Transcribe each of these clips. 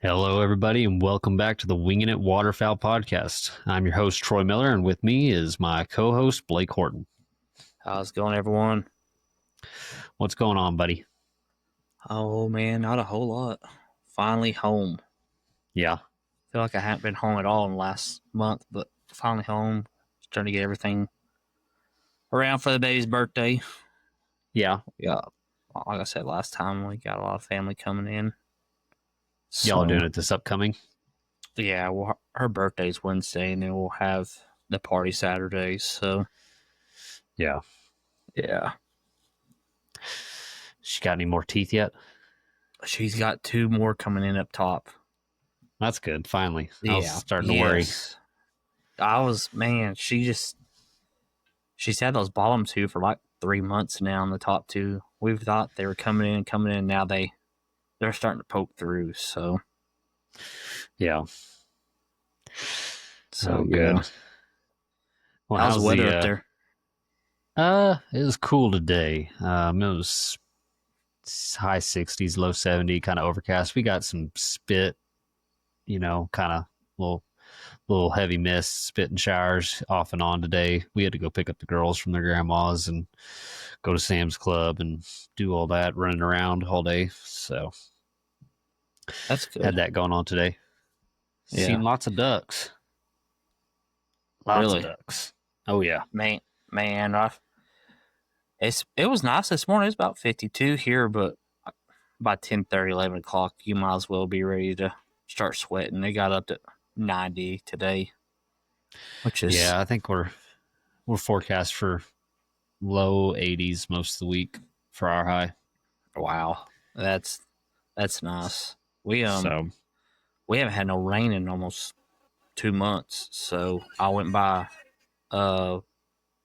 Hello, everybody, and welcome back to the Winging It Waterfowl podcast. I'm your host, Troy Miller, and with me is my co-host, Blake Horton. How's it going, everyone? What's going on, buddy? Oh, man, not a whole lot. Finally home. Yeah. Feel like I haven't been home at all in the last month, but finally home. Starting to get everything around for the baby's birthday. Yeah. Yeah, like I said last time, we got a lot of family coming in. Y'all are doing it this upcoming? Yeah, well, her birthday's Wednesday, and then we'll have the party Saturday, so. Yeah. Yeah. She got any more teeth yet? She's got 2 more coming in up top. That's good, finally. I was starting to worry. She's had those bottom 2 for like 3 months now, and the top 2. We've thought they were coming in. Now they're starting to poke through. So Yeah. So good. Yeah. Well, how's the weather up there? It was cool today. It was high 60s, low 70, kind of overcast. We got some spit, kind of little heavy mist, spit and showers off and on today. We had to go pick up the girls from their grandmas and go to Sam's Club and do all that, running around all day. So that's good. Had that going on today. Yeah. Seen lots of ducks. Lots of ducks. Oh yeah, man. It was nice this morning. It's about 52 here, but by 10:30, 11 o'clock, you might as well be ready to start sweating. They got up to 90 today, which is I think we're forecast for low 80s most of the week for our high. Wow, that's nice. We haven't had no rain in almost 2 months, so I went by one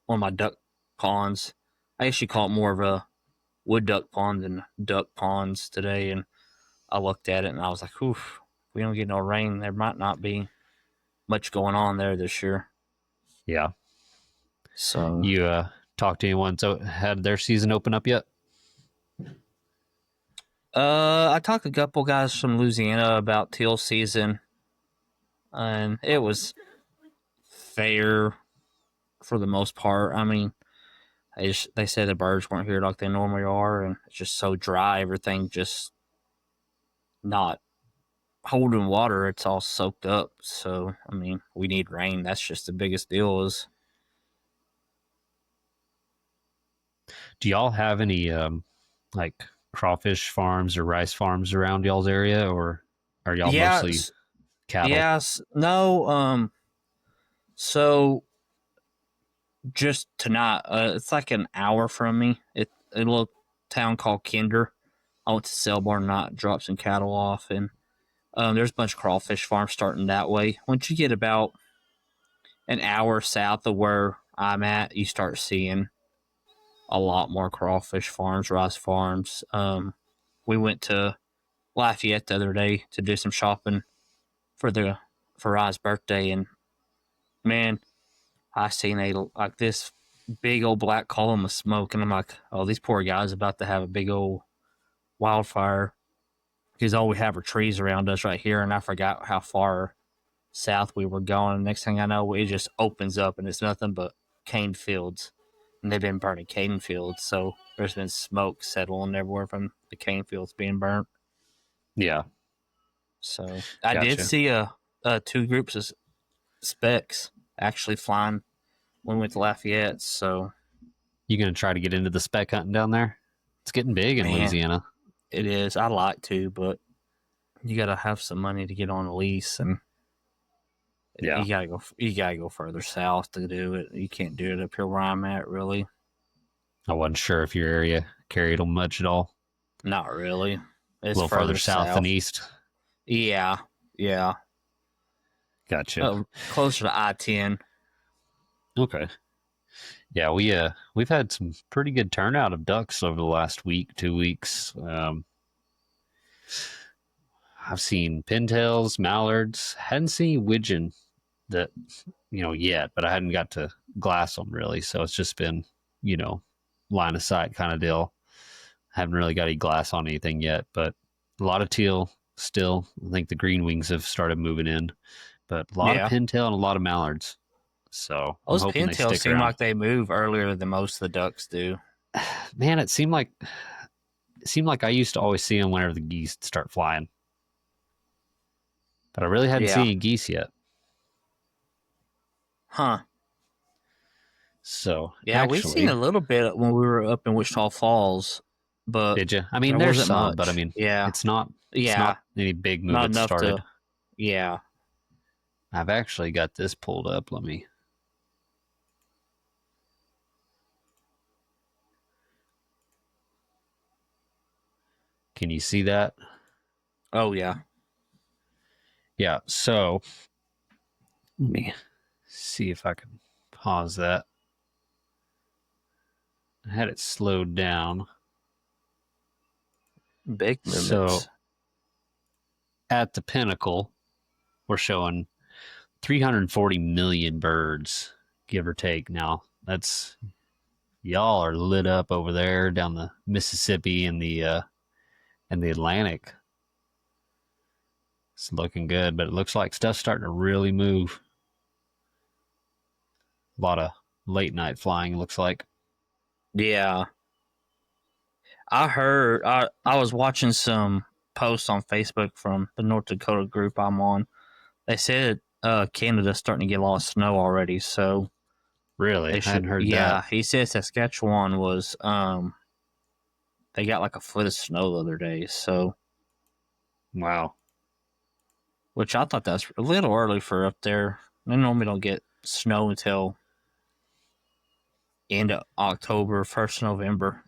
of my duck ponds. I actually call it more of a wood duck pond than duck ponds today, and I looked at it and I was like, oof, if we don't get no rain, there might not be much going on there this year. Yeah. So you talked to anyone so had their season open up yet? I talked to a couple guys from Louisiana about teal season, and it was fair for the most part. I mean, they said the birds weren't here like they normally are, and it's just so dry. Everything just not holding water. It's all soaked up. So, I mean, we need rain. That's just the biggest deal is. Do y'all have any like crawfish farms or rice farms around y'all's area, or are y'all mostly cattle? Yes. No. So just tonight, it's like an hour from me. A little town called Kinder. I went to Selborne tonight, dropped some cattle off, and there's a bunch of crawfish farms starting that way. Once you get about an hour south of where I'm at, you start seeing a lot more crawfish farms, rice farms. We went to Lafayette the other day to do some shopping for Rye's birthday, and man, I seen this big old black column of smoke, and I'm like, oh, these poor guys about to have a big old wildfire because all we have are trees around us right here, and I forgot how far south we were going. Next thing I know, it just opens up, and it's nothing but cane fields, and they've been burning cane fields, so there's been smoke settling everywhere from the cane fields being burnt. Yeah. So I did see 2 groups of specks actually flying when we went to Lafayette. So you gonna try to get into the speck hunting down there? It's getting big in Louisiana. It is. I'd like to, but you gotta have some money to get on a lease, and you gotta go further south to do it. You can't do it up here where I'm at, really. I wasn't sure if your area carried them much at all. Not really. It's a little further south and east. Yeah. Gotcha. Closer to I-10. Okay. Yeah, we've had some pretty good turnout of ducks over the last week, 2 weeks. I've seen pintails, mallards. Hadn't seen widgeon that yet, but I hadn't got to glass them really. So it's just been line of sight kind of deal. Haven't really got any glass on anything yet, but a lot of teal, still. I think the green wings have started moving in, but a lot of Yeah. pintail and a lot of mallards. So I'm Those hoping they pintails stick seem around. like they move earlier than most of the ducks do. Man, it seemed like I used to always see them whenever the geese start flying, but I really hadn't Yeah. seen any geese yet. Huh. So Yeah, we seen actually, a little bit when we were up in Wichita Falls, but did you? I mean, there there's wasn't some, but I much. mean, Yeah. it's not Yeah. any big move Not that's enough started. to. Yeah. I've actually got this pulled up. Let me. Can you see that? Oh, yeah. Yeah. So let me see if I can pause that. I had it slowed down. Big movements. So at the pinnacle, we're showing 340 million birds, give or take. Now that's y'all are lit up over there down the Mississippi and the Atlantic. It's looking good, but it looks like stuff's starting to really move. A lot of late night flying, looks like. Yeah. I heard, I was watching some posts on Facebook from the North Dakota group I'm on. They said Canada's starting to get a lot of snow already, so Really? they I hadn't should. heard that. Yeah, he said Saskatchewan was they got like a foot of snow the other day, so Wow. which I thought that's a little early for up there. They normally don't get snow until end of October, first November.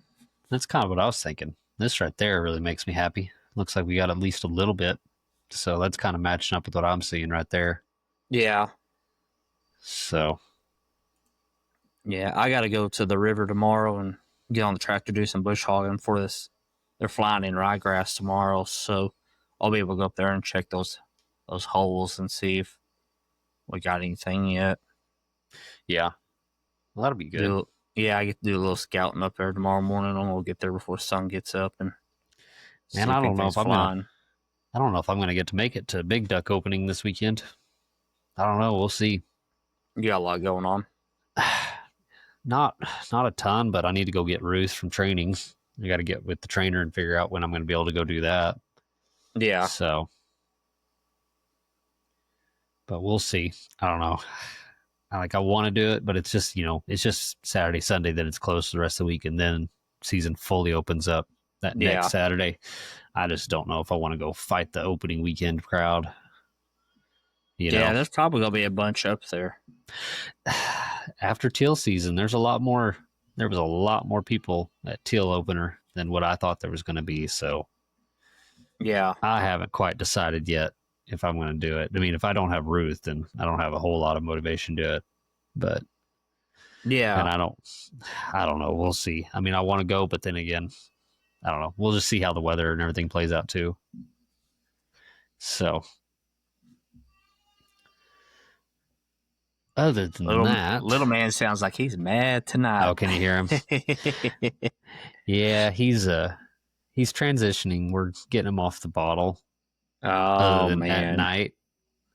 That's kind of what I was thinking. This right there really makes me happy. Looks like we got at least a little bit. So that's kind of matching up with what I'm seeing right there. Yeah, So, yeah. I got to go to the river tomorrow and get on the tractor do some bush hogging for this. They're flying in ryegrass tomorrow, so I'll be able to go up there and check those holes and see if we got anything yet. yeah, well, that'll be good. Do Yeah, I get to do a little scouting up there tomorrow morning. I'm gonna get there before the sun gets up and Man, see if anything's flying. I don't know if I'm gonna get to make it to Big Duck opening this weekend. I don't know. We'll see. You got a lot going on. Not not a ton, but I need to go get Ruth from training. I got to get with the trainer and figure out when I'm going to be able to go do that. Yeah, So, but we'll see. I don't know. I want to do it, but it's just it's just Saturday, Sunday that it's closed for the rest of the week, and then season fully opens up that next yeah, Saturday. I just don't know if I want to go fight the opening weekend crowd. You yeah. know, There's probably gonna be a bunch up there. after teal season, there's a lot more. There was a lot more people at teal opener than what I thought there was going to be. So Yeah, I haven't quite decided yet if I'm going to do it. I mean, if I don't have Ruth, then I don't have a whole lot of motivation to it. But and yeah, I don't know. We'll see. I mean, I want to go, but then again, I don't know. We'll just see how the weather and everything plays out too. So, other than that, little man sounds like he's mad tonight. oh, can you hear him? Yeah, he's transitioning. We're getting him off the bottle. Other Oh than at man. night,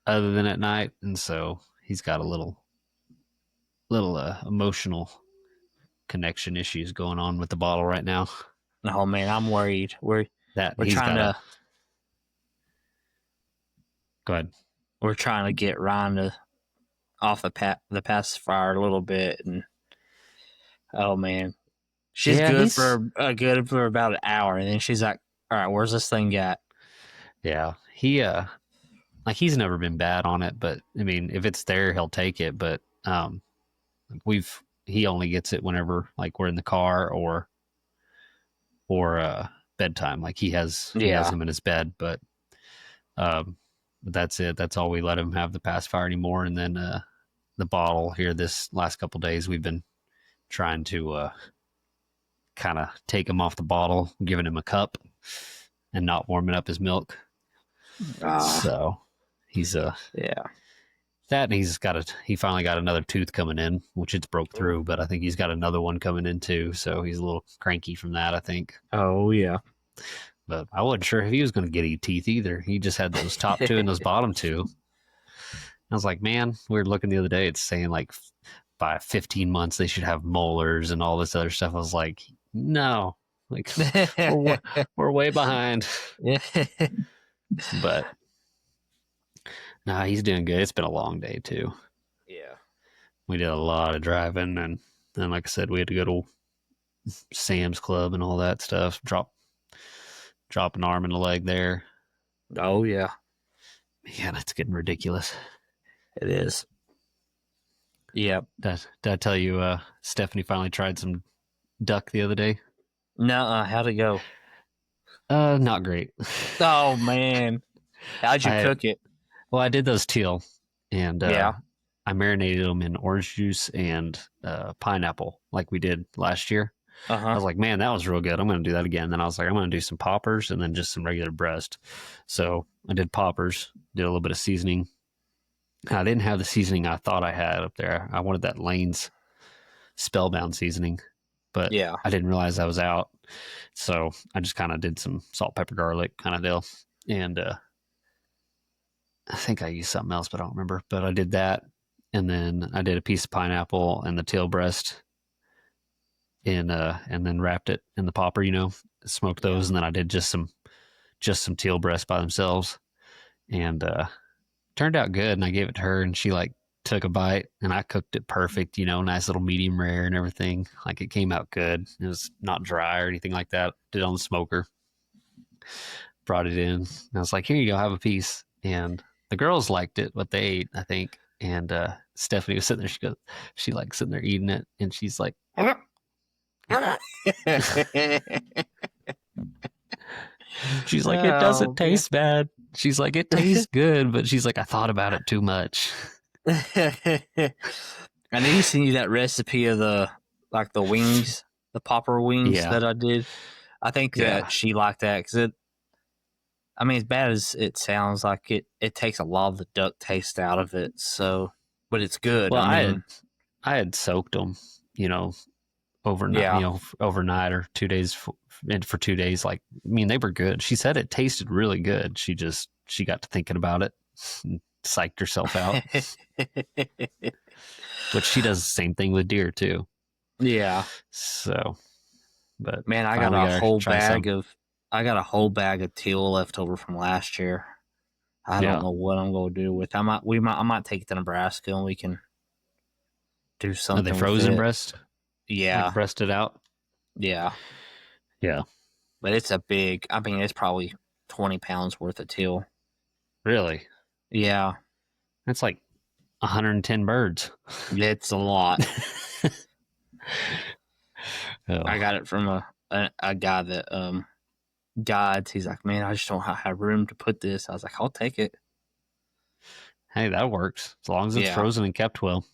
other than at night, and so he's got a little emotional connection issues going on with the bottle right now. Oh man, I'm worried. That We're he's trying got to to go ahead. we're trying to get Ryan to off the pacifier a little bit, and oh man, she's Yeah, he's good for about an hour, and then she's like, "All right, where's this thing at?" yeah he like he's never been bad on it, but I mean if it's there he'll take it. But he only gets it whenever like we're in the car or bedtime. Like he has Yeah, him in his bed, but um that's it. That's all we let him have the pacifier anymore. And then the bottle here this last couple days we've been trying to kind of take him off the bottle, giving him a cup and not warming up his milk. So he's yeah, that and he finally got another tooth coming in, which it's broke through, but I think he's got another one coming in too. So he's a little cranky from that, I think. oh yeah, But I wasn't sure if he was going to get any teeth either. He just had those top two and those bottom two. I was like, man, we were looking the other day. It's saying like by 15 months they should have molars and all this other stuff. I was like, no, like we're we're way behind. But nah, he's doing good. It's been a long day too. Yeah. We did a lot of driving, and then like I said, we had to go to Sam's Club and all that stuff. Drop an arm and a leg there. Oh yeah, Yeah, that's getting ridiculous. it is. Yep. Did I tell you Stephanie finally tried some duck the other day? No, how'd it go? Not great. Oh man, how'd you I cook it? Well, I did those teal, and Yeah. I marinated them in orange juice and pineapple, like we did last year. I Uh was like, man, that was real good. I'm going to do that again. Then I was like, I'm going to do some poppers and then just some regular breast. So I did poppers, did a little bit of seasoning. I didn't have the seasoning I thought I had up there. I wanted that Lane's Spellbound seasoning, but Yeah. I didn't realize I was out. So I just kind of did some salt, pepper, garlic kind of deal. And I think I used something else, but I don't remember. But I did that. And then I did a piece of pineapple and the tail breast and then wrapped it in the popper, smoked Yeah. those. And then I did just some teal breasts by themselves. And turned out good. And I gave it to her and she like took a bite and I cooked it perfect, nice little medium rare and everything. Like it came out good. It was not dry or anything like that. Did it on the smoker. Brought it in. And I was like, here you go, have a piece. And the girls liked it, what they ate, I think. And Stephanie was sitting there. She like sitting there eating it, and she's like, she's like, it doesn't taste bad. She's like, it tastes good, but she's like, I thought about it too much. I need to send you that recipe of the wings, the popper wings Yeah. that I did. I think that she liked that because as bad as it sounds, like it takes a lot of the duck taste out of it. So, but it's good. Well, I had soaked them, overnight, Yeah. overnight or 2 days for 2 days. Like, they were good. She said it tasted really good. She got to thinking about it and psyched herself out. Which she does the same thing with deer too. Yeah. So, but man, I got a whole bag of teal left over from last year. I don't know what I'm going to do with. I might take it to Nebraska and we can do something. Are they frozen with it. breast? Yeah, like breasted out. Yeah, yeah. But it's a big. It's probably 20 pounds worth of teal. Really? Yeah, that's like 110 birds. It's a lot. Oh. I got it from a guy that guides. He's like, man, I just don't have room to put this. I was like, I'll take it. Hey, that works as long as it's frozen and kept well.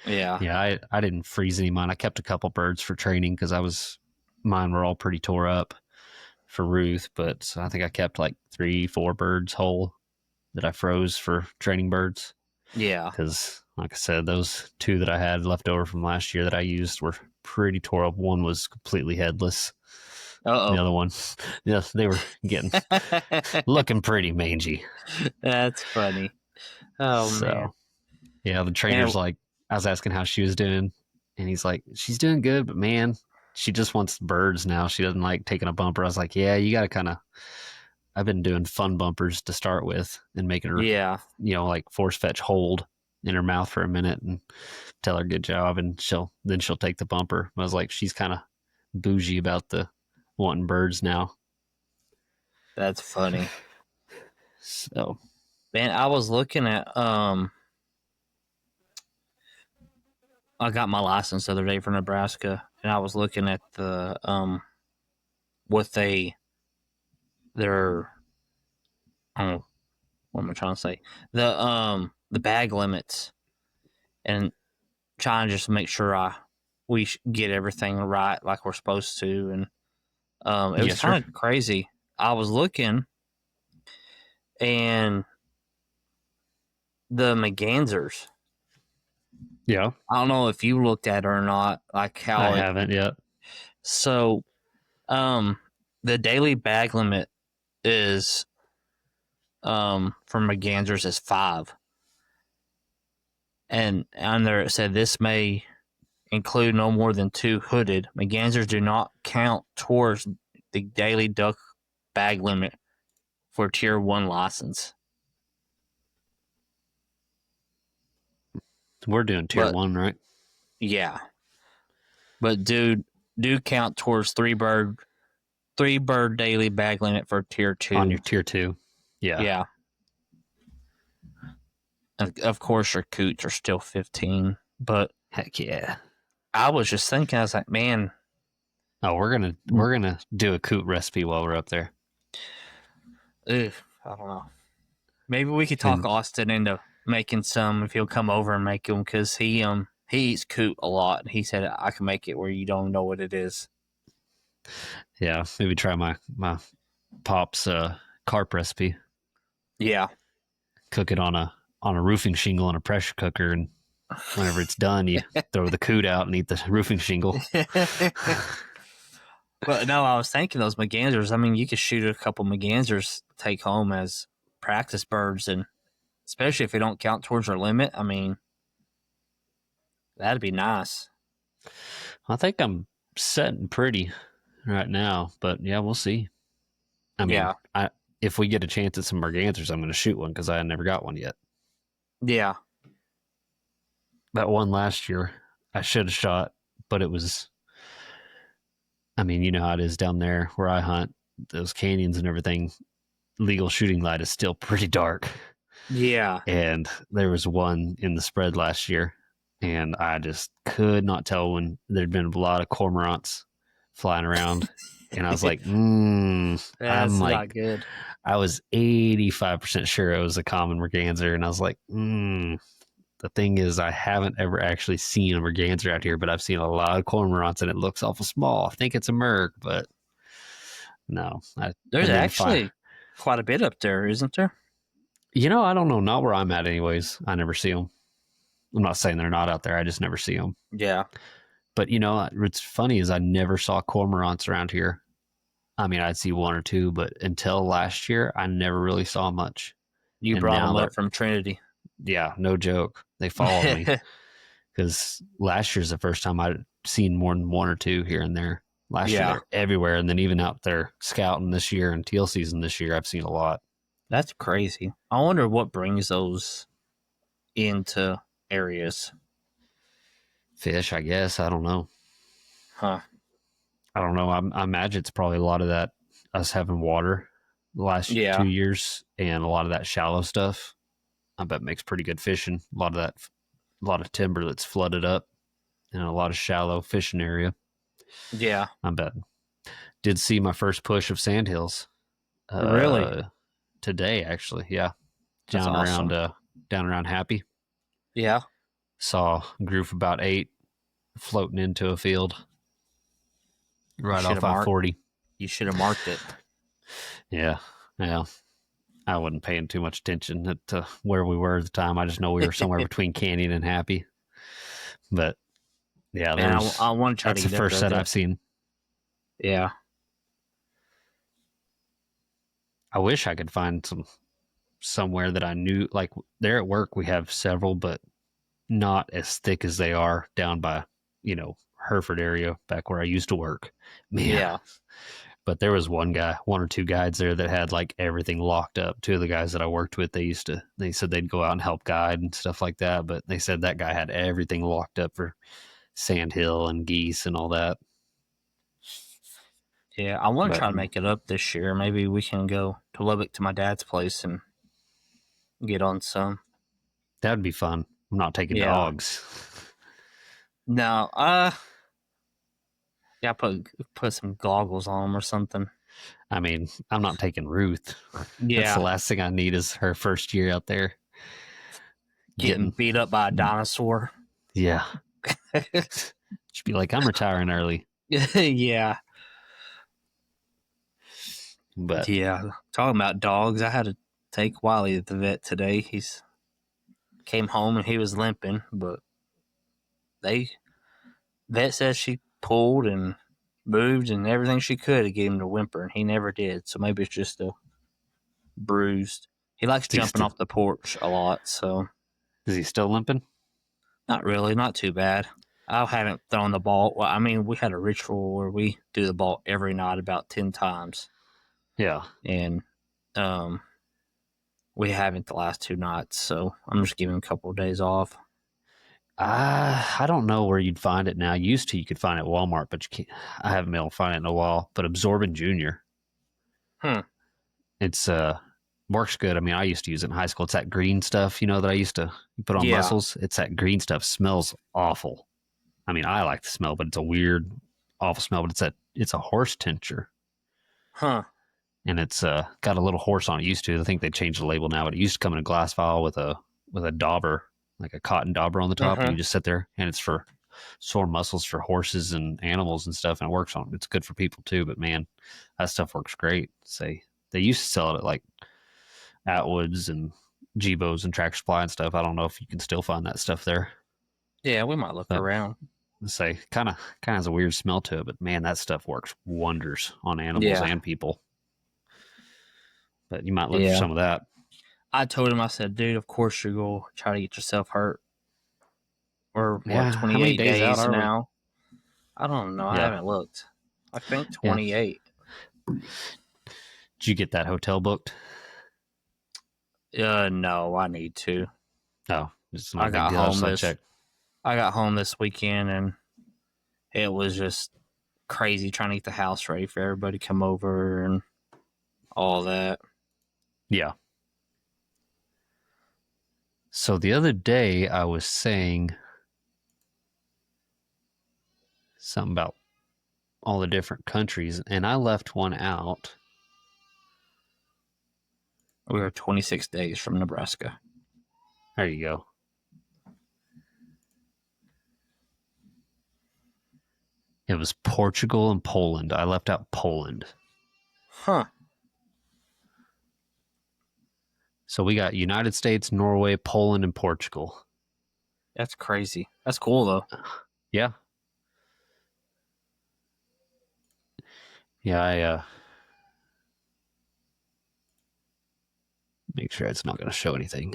Yeah. Yeah, I didn't freeze any of mine. I kept a couple birds for training because mine were all pretty tore up for Ruth, but I think I kept like 3-4 birds whole that I froze for training birds. Yeah. Because, like I said, those 2 that I had left over from last year that I used were pretty tore up. One was completely headless. Uh-oh. The other one, yes, they were looking pretty mangy. That's funny. Oh, man. Yeah, the trainer's like, I was asking how she was doing, and he's like, she's doing good, but man, she just wants birds now. She doesn't like taking a bumper. I was like, yeah, you got to kind of, I've been doing fun bumpers to start with and making her, like force fetch hold in her mouth for a minute and tell her good job, and she'll take the bumper. I was like, she's kind of bougie about the wanting birds now. That's funny. So, man, I was looking at I got my license the other day for Nebraska, and I was looking at the what am I trying to say? The bag limits, and trying to just make sure we get everything right like we're supposed to, and it was kind of crazy. I was looking, and the Mergansers. Yeah. I don't know if you looked at it or not, like how I haven't yet. So, the daily bag limit is for mergansers is 5, and on there it said this may include no more than 2 hooded. Mergansers do not count towards the daily duck bag limit for Tier 1 license. We're doing tier But 1, right? yeah, but do count towards 3 bird daily bag limit for Tier On 2. your tier 2. Yeah. Yeah. And of course, your coots are still 15. But Heck yeah. I was just thinking, I was like, man, Oh, we're gonna do a coot recipe while we're up there. ugh, I don't know. Maybe we could talk And Austin into making some if he'll come over and make them, because he eats coot a lot. He said I can make it where you don't know what it is. yeah, maybe try my pop's carp recipe. Yeah. Cook it on a roofing shingle in a pressure cooker, and whenever it's done, you throw the coot out and eat the roofing shingle. But no, I was thinking those mergansers. I mean, you could shoot a couple mergansers, take home as practice birds, and especially if they don't count towards your limit. I mean, that'd be nice. I think I'm setting pretty right now, but yeah, we'll see. I mean, Yeah. if we get a chance at some mergansers, I'm going to shoot one because I never got one yet. Yeah. That one last year, I should have shot, but it was. I mean, you know how it is down there where I hunt, those canyons and everything. Legal shooting light is still pretty dark. Yeah. And there was one in the spread last year, and I just could not tell when there'd been a lot of cormorants flying around. And I was like, I'm That's not like, good. I was 85% sure it was a common merganser. And I was like, the thing is, I haven't ever actually seen a merganser out here, but I've seen a lot of cormorants, and it looks awful small. I think it's a merg, but no. There's actually quite a bit up there, isn't there? I don't know. Not where I'm at, anyways. I never see them. I'm not saying they're not out there. I just never see them. Yeah. But what's funny is I never saw cormorants around here. I mean, I'd see one or two, but until last year, I never really saw much. You And brought now them up from Trinity. yeah, no joke. They followed me because last year's the first time I'd seen more than one or two here and there. Last year, they're everywhere. And then even out there scouting this year and teal season this year, I've seen a lot. That's crazy. I wonder what brings those into areas. Fish, I guess. I don't know. Huh. I don't know. I imagine it's probably a lot of that, us having water the last 2 years, and a lot of that shallow stuff. I bet makes pretty good fishing. A lot of timber that's flooded up, and a lot of shallow fishing area. Yeah. I bet. Did see my first push of sandhills. Really? Today, actually. Yeah. That's awesome. Down around Happy. Yeah. Saw a group of about 8 floating into a field right off I-40. You should have marked it. Yeah. I wasn't paying too much attention to where we were at the time. I just know we were somewhere between Canyon and Happy. But yeah, I want to try to get that's the first set I've seen. Yeah. I wish I could find somewhere that I knew. Like there at work, we have several, but not as thick as they are down by, Hereford area back where I used to work. Man. Yeah. But there was one or two guides there that had like everything locked up. Two of the guys that I worked with, they said they'd go out and help guide and stuff like that. But they said that guy had everything locked up for sandhill and geese and all that. Yeah, I want to try to make it up this year. Maybe we can go to Lubbock to my dad's place and get on some. That'd be fun. I'm not taking dogs. No, yeah, put some goggles on them or something. I mean, I'm not taking Ruth. Yeah. That's the last thing I need is her first year out there. Getting beat up by a dinosaur. Yeah. She'd be like, I'm retiring early. Yeah. But yeah, talking about dogs, I had to take Wiley to the vet today. He's came home and he was limping, but vet says she pulled and moved and everything she could to get him to whimper, and he never did. So maybe it's just a bruised. He likes Is he jumping still, off the porch a lot, so is he still limping? not really, not too bad. I haven't thrown the ball. Well, I mean, we had a ritual where we do the ball every night about 10 times, Yeah. and um, we haven't the last 2 nights, so I'm just giving him a couple of days off. I don't know where you'd find it now. Used to, you could find it at Walmart, but you can't. I haven't been able to find it in a while. But Absorbent Junior, Hmm. it's works good. I mean, I used to use it in high school. It's that green stuff, that I used to put on Yeah. muscles. It's that green stuff. Smells awful. I mean, I like the smell, but it's a weird, awful smell. But it's a horse tincture, Huh. and it's got a little horse on it. Used to. I think they changed the label now, but it used to come in a glass vial with a dauber, like a cotton dauber on the top, and Uh-huh. you just sit there, and it's for sore muscles for horses and animals and stuff, and it works on. It's good for people too, but man, that stuff works great. Say they used to sell it at like Atwoods and Gebo's and Tractor Supply and stuff. I don't know if you can still find that stuff there, Yeah, we might look but around. say kind of has a weird smell to it, but man, that stuff works wonders on animals Yeah. and people. But you might look for Yeah. some of that. I told him, I said, dude, of course you're going to try to get yourself hurt. We're, Yeah, how many 28 days out days are we? now? I don't know. I Yeah, haven't looked. I think yeah. 28. Did you get that hotel booked? No, I need to. No, it's not I a big got deal. I home just like this. check. I got home this weekend, and it was just crazy trying to get the house ready for everybody to come over and all that. Yeah. So the other day I was saying something about all the different countries, and I left one out. We were 26 days from Nebraska. There you go. It was Portugal and Poland. I left out Poland. Huh. So we got United States, Norway, Poland, and Portugal. That's crazy. That's cool, though. Yeah. Yeah, I make sure it's not going to show anything.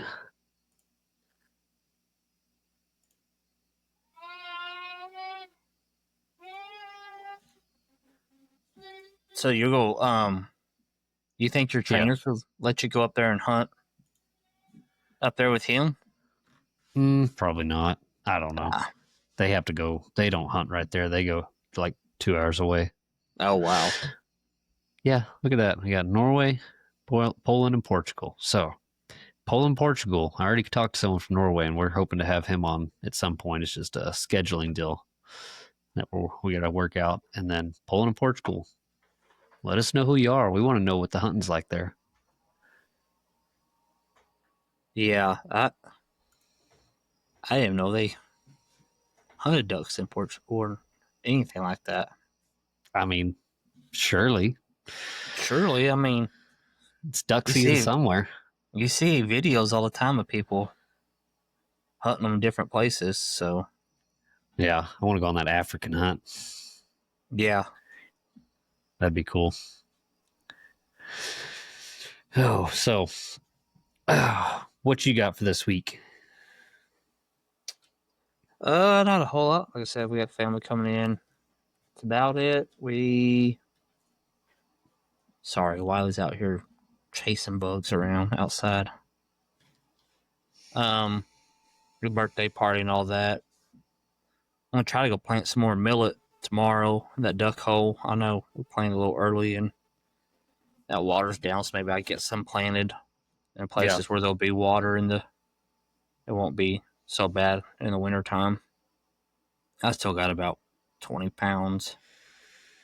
So you go, you think your Yeah. trainer could let you go up there and hunt up there with him? Probably not. I don't know. Ah. They have to go. They don't hunt right there. They go like 2 hours away. Oh, wow. Yeah, look at that. We got Norway, Poland, and Portugal. So Poland, Portugal. I already talked to someone from Norway, and we're hoping to have him on at some point. It's just a scheduling deal that we got to work out. And then Poland and Portugal. Let us know who you are. We want to know what the hunting's like there. Yeah, I didn't know they hunted ducks in Portugal or anything like that. I mean, surely Surely, I mean, it's duck you season see, somewhere. you see videos all the time of people hunting them in different places. So Yeah, I want to go on that African hunt. yeah, That'd be cool. Oh, so what you got for this week? not a whole lot. Like I said, we got family coming in. That's about it. Sorry, Wiley's out here chasing bugs around outside. Your birthday party and all that. I'm gonna try to go plant some more millet tomorrow in that duck hole. I know we planted a little early and that water's down, so maybe I get some planted in places where there'll be water it won't be so bad in the wintertime. I still got about 20 pounds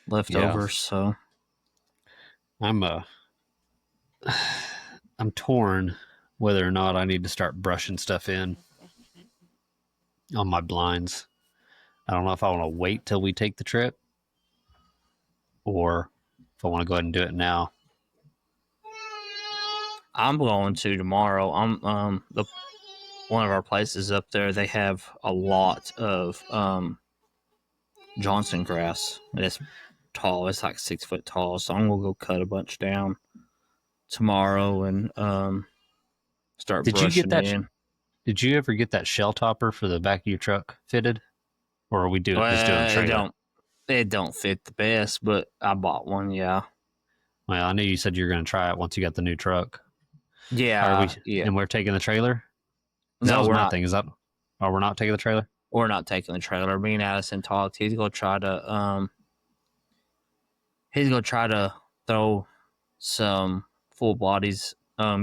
left Yeah, over, so I'm I'm torn whether or not I need to start brushing stuff in on my blinds. I don't know if I want to wait till we take the trip or if I want to go ahead and do it now. I'm going to tomorrow. I'm the one of our places up there. They have a lot of Johnson grass. It's tall. It's like 6 foot tall. So I'm gonna go cut a bunch down tomorrow and start Did you get brushing that? in. Did you ever get that shell topper for the back of your truck fitted, or are we just doing Well, trailer? it don't fit the best, but I bought one. Yeah, Well, I knew you said you were going to try it once you got the new truck. Are we? yeah. And we're taking the trailer. Because that No, was we're my not. thing. Is that? Oh, we're not taking the trailer. We're not taking the trailer. Me and Addison talked. He's gonna try to throw some full bodies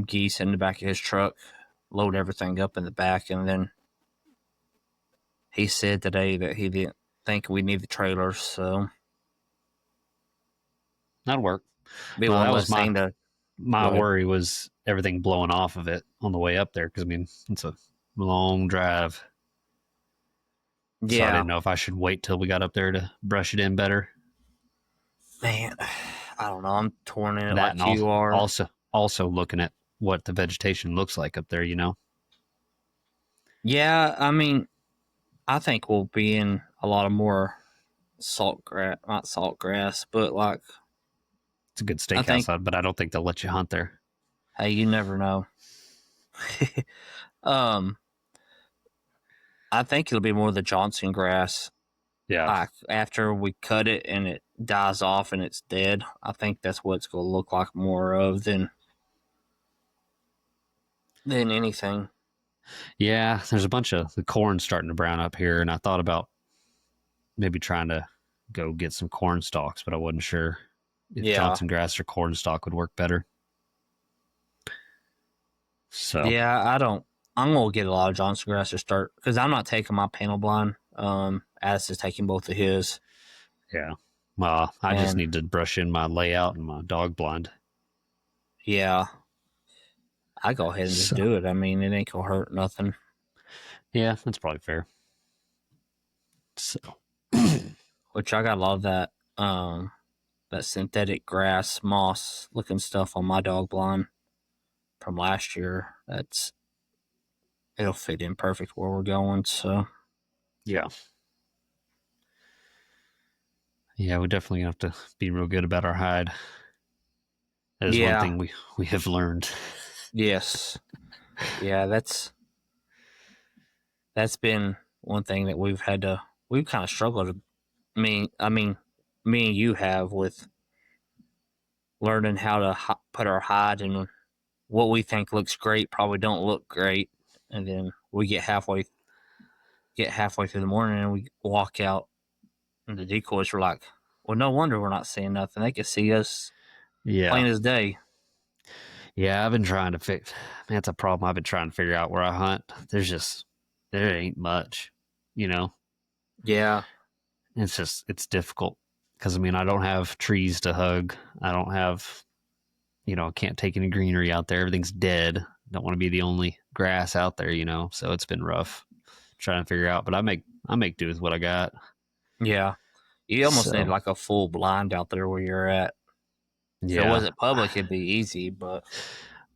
geese in the back of his truck, load everything up in the back, and then he said today that he didn't think we need the trailers, so That'll work. be Well, one that less was my thing to my go ahead. worry was everything blowing off of it on the way up there. Because I mean, it's a long drive, so I Yeah, didn't know if I should wait till we got up there to brush it in better. man, I don't know. I'm torn in it That and like you are. also looking at what the vegetation looks like up there. Yeah, I mean, I think we'll be in a lot of more salt grass, not salt grass, but like It's a good I think. steakhouse, but I don't think they'll let you hunt there. Hey, you never know. um, I think it'll be more the Johnson grass. Yeah. Like after we cut it and it dies off and it's dead, I think that's what it's going to look like more of than anything. Yeah, there's a bunch of the corn starting to brown up here, and I thought about maybe trying to go get some corn stalks, but I wasn't sure if Yeah, Johnson grass or corn stalk would work better. So, yeah. I don't. I'm gonna get a lot of Johnson grass to start because I'm not taking my panel blind. Addis is taking both of his, yeah. Well, I just and need to brush in my layout and my dog blind. yeah, I go ahead and just So, do it. I mean, it ain't gonna hurt nothing. yeah, that's probably fair. So, Which I got a lot of that synthetic grass moss looking stuff on my dog blind from last year. It'll fit in perfect where we're going. So yeah. Yeah, we definitely have to be real good about our hide. That is one yeah, thing we have learned. yes, yeah. That's been one thing that we've kind of struggled. I mean, me and you have with learning how to put our hide and what we think looks great probably don't look great, and then we get halfway through the morning and we walk out and the decoys were like, well, no wonder we're not seeing nothing. They can see us Yeah. plain as day. Yeah, I've been trying to fix. Man, that's a problem. I've been trying to figure out where I hunt. There ain't much, you know. Yeah, It's difficult because I mean I don't have trees to hug. I don't have, I can't take any greenery out there. Everything's dead. Don't want to be the only grass out there, So it's been rough trying to figure out. But I make do with what I got. yeah. You almost need So like a full blind out there where you're at. If it yeah, wasn't public, it'd be easy, but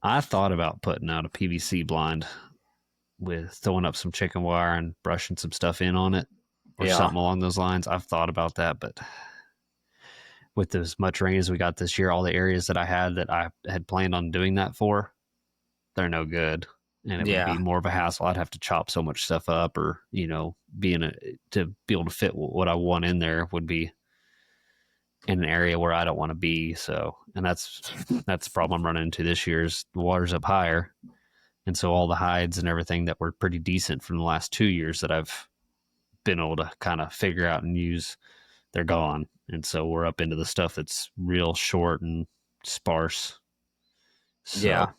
I thought about putting out a PVC blind with throwing up some chicken wire and brushing some stuff in on it or yeah, something along those lines. I've thought about that, but with as much rain as we got this year, all the areas that I had planned on doing that for, they're no good. And it would yeah, be more of a hassle. I'd have to chop so much stuff up or, to be able to fit what I want in there would be in an area where I don't want to be. So, and that's the problem I'm running into this year is the water's up higher. And so all the hides and everything that were pretty decent from the last 2 years that I've been able to kind of figure out and use, they're gone. And so we're up into the stuff that's real short and sparse. yeah. So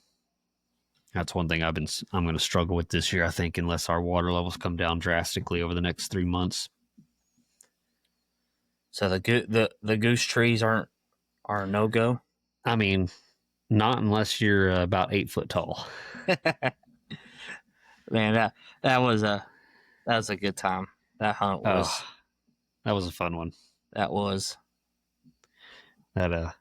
that's one thing I'm going to struggle with this year, I think, unless our water levels come down drastically over the next 3 months. So the goose trees are a no go. I mean, not unless you're about 8 foot tall. Man, that was a good time. That hunt Oh, was that was a fun one. that was That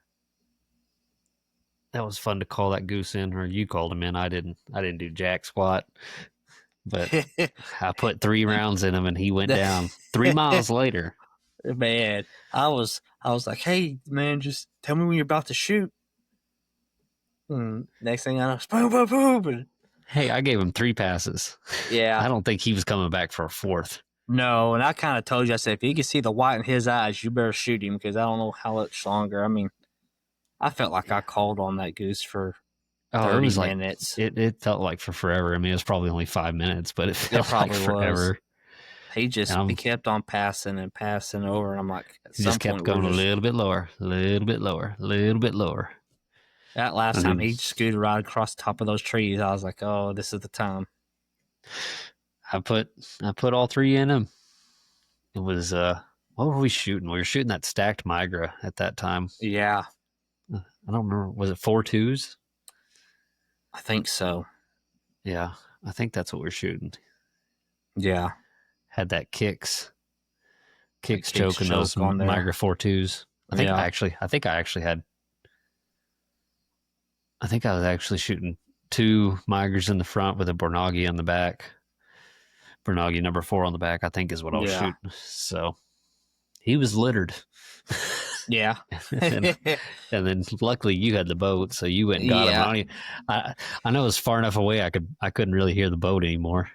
that was fun to call that goose in, or you called him in. I didn't do jack squat, but I put 3 rounds in him, and he went down 3 miles later. Man, I was like, hey man, just tell me when you're about to shoot. Next thing I know, boom, boom, boom. And Hey, I gave him 3 passes. yeah, I don't think he was coming back for a fourth. no, and I kind of told you, I said, if you can see the white in his eyes, you better shoot him because I don't know how much longer. I mean, I felt like I called on that goose for Oh, it 30 was like minutes. it felt like for forever. I mean, it was probably only 5 minutes, but it It felt like probably was. forever. And He kept on passing and passing over. And I'm like, at he some just kept point, we're going a just little bit lower, a little bit lower, a little bit lower. that last And time then he scooted right across the top of those trees. I was like, oh, this is the time. I put I put all three in him. It was what were we shooting? We were shooting that stacked Migra at that time. Yeah, I don't remember. Was it 4.2s? I think so. Yeah, I think that's what we are shooting. Yeah, Had that that kicks kicks choking those choke on there. Migra 4.2s. Yeah, I think I was actually shooting two Migers in the front with a Bornagi on the back. Bornagi number 4 on the back, I think is what I was yeah, shooting. So he was littered. yeah, and, and then luckily you had the boat, so you went and got him. yeah. I know it was far enough away I couldn't really hear the boat anymore.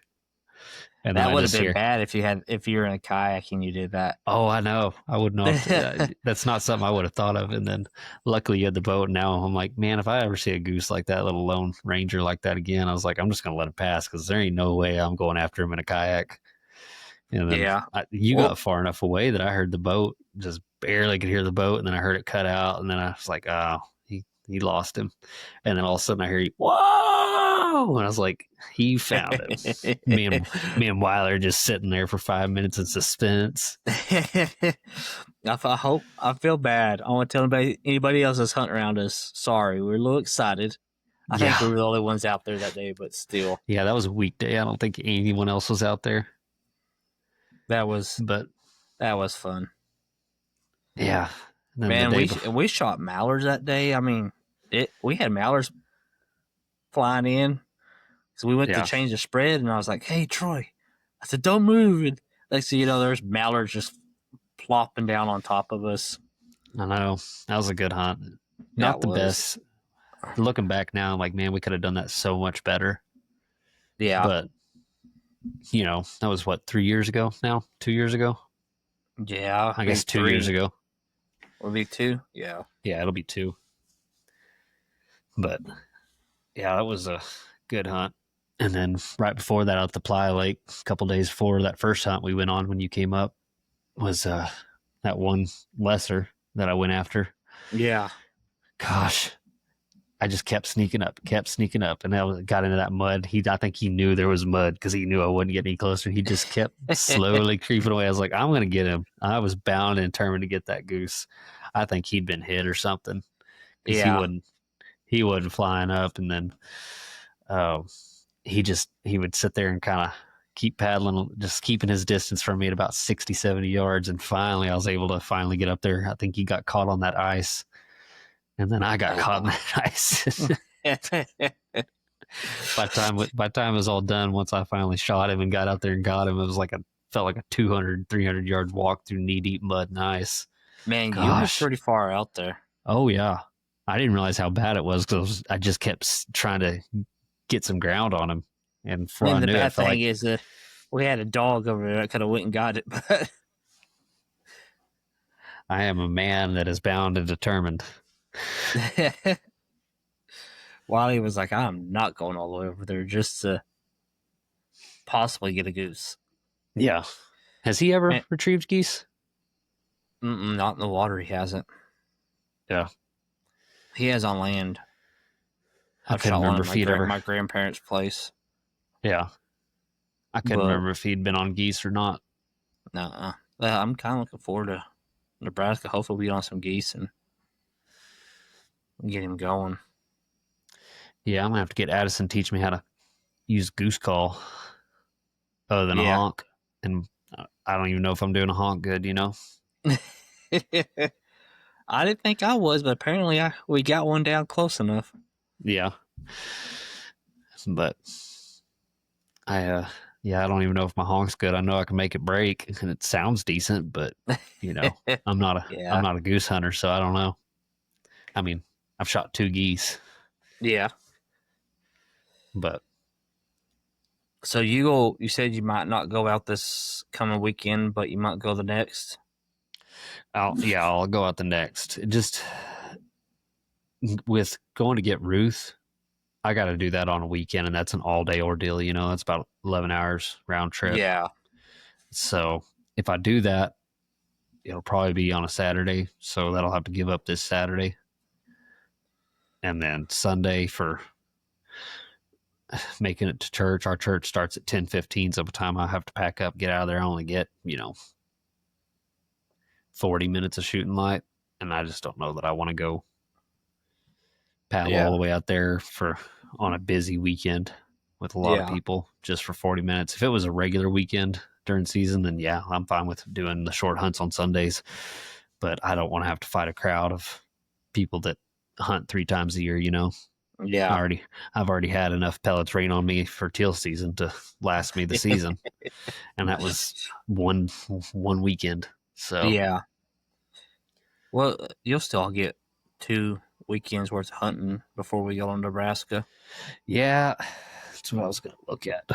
And then That I would have just been hear, bad if you were in a kayak and you did that. oh, I know. I wouldn't have to, that's not something I would have thought of. And then luckily you had the boat. And now I'm like, man, if I ever see a goose like that, let alone ranger like that again, I was like, I'm just going to let it pass because there ain't no way I'm going after him in a kayak. And then Yeah. you Well, got far enough away that I heard the boat, just barely could hear the boat. And then I heard it cut out. And then I was like, oh, he lost him. And then all of a sudden I hear you, whoa! And I was like, he found him. Me and Weiler just sitting there for 5 minutes in suspense. I feel bad. I want to tell anybody else that's hunting around us. Sorry, we're a little excited. I think Yeah. we were the only ones out there that day, but still, Yeah, that was a weekday. I don't think anyone else was out there. that was But that was fun. yeah. And then the Man, day before. we shot mallards that day. I mean, we had mallards flying in. So we went to Yeah. change the spread, and I was like, "Hey, Troy," I said, "Don't move." And next thing you know, there's mallards just plopping down on top of us. I know. That was a good hunt. That Not the was, best. Looking back now, I'm like, man, we could have done that so much better. yeah, But, that was what, 3 years ago now? 2 years ago? yeah. I guess Maybe 2 years 3 ago. or maybe 2. Yeah, Yeah, it'll be 2. But yeah, that was a good hunt. And then right before that, out the Playa Lake, a couple days before that first hunt we went on when you came up, was that one lesser that I went after. yeah. Gosh, I just kept sneaking up, and I got into that mud. I think he knew there was mud because he knew I wouldn't get any closer. He just kept slowly creeping away. I was like, I'm gonna get him. I was bound and determined to get that goose. I think he'd been hit or something because Yeah. he wasn't flying up, and then uh, he would sit there and kind of keep paddling, just keeping his distance from me at about 60, 70 yards. And finally, I was able to finally get up there. I think he got caught on that ice. And then I got caught in Oh. that ice. By the time it was all done, once I finally shot him and got out there and got him, it was felt like a 200, 300 yard walk through knee deep mud and ice. Man, you were Gosh. pretty far out there. Oh, yeah. I didn't realize how bad it was because I just kept trying to get some ground on him. And before And I the knew it, I bad felt thing like, is that we had a dog over there that could have went and got it, but I am a man that is bound and determined. Wiley was like, "I'm not going all the way over there just to possibly get a goose." Yeah. Has he ever Man, retrieved geese? not in the water. He hasn't. Yeah. He has on land. I I've couldn't shot one remember at if he'd ever. my grandparents' place, Yeah. I couldn't but remember if he'd been on geese or not. no. I'm kind of looking forward to Nebraska. Hopefully, we get on some geese and get him going. Yeah, I'm going to have to get Addison to teach me how to use goose call other than a Yeah. honk. And I don't even know if I'm doing a honk good, I didn't think I was, but apparently we got one down close enough. Yeah. But I Yeah, I don't even know if my honk's good. I know I can make it break, and it sounds decent, but you know, I'm Yeah. not a goose hunter, so I don't know. I mean, I've shot two geese, Yeah. but So you said you might not go out this coming weekend, but you might go the next. I'll go out the next. Just with going to get Ruth, I got to do that on a weekend, and that's an all day ordeal. You know, that's about 11 hours round trip. Yeah. So if I do that, it'll probably be on a Saturday. So that'll have to give up this Saturday, and then Sunday for making it to church. Our church starts at 10:15. So by the time I have to pack up, get out of there, I only get 40 minutes of shooting light, and I just don't know that I want to go paddle all Yeah. the way out there for on a busy weekend with a lot of Yeah. people just for 40 minutes. If it was a regular weekend during season, then yeah, I'm fine with doing the short hunts on Sundays. But I don't want to have to fight a crowd of people that hunt 3 times a year, you know. I Yeah. already I've already had enough pellets rain on me for teal season to last me the season. And that was one weekend. So Yeah. Well, you'll still get 2 weekends worth of hunting before we go to Nebraska. yeah, that's what I was gonna look at.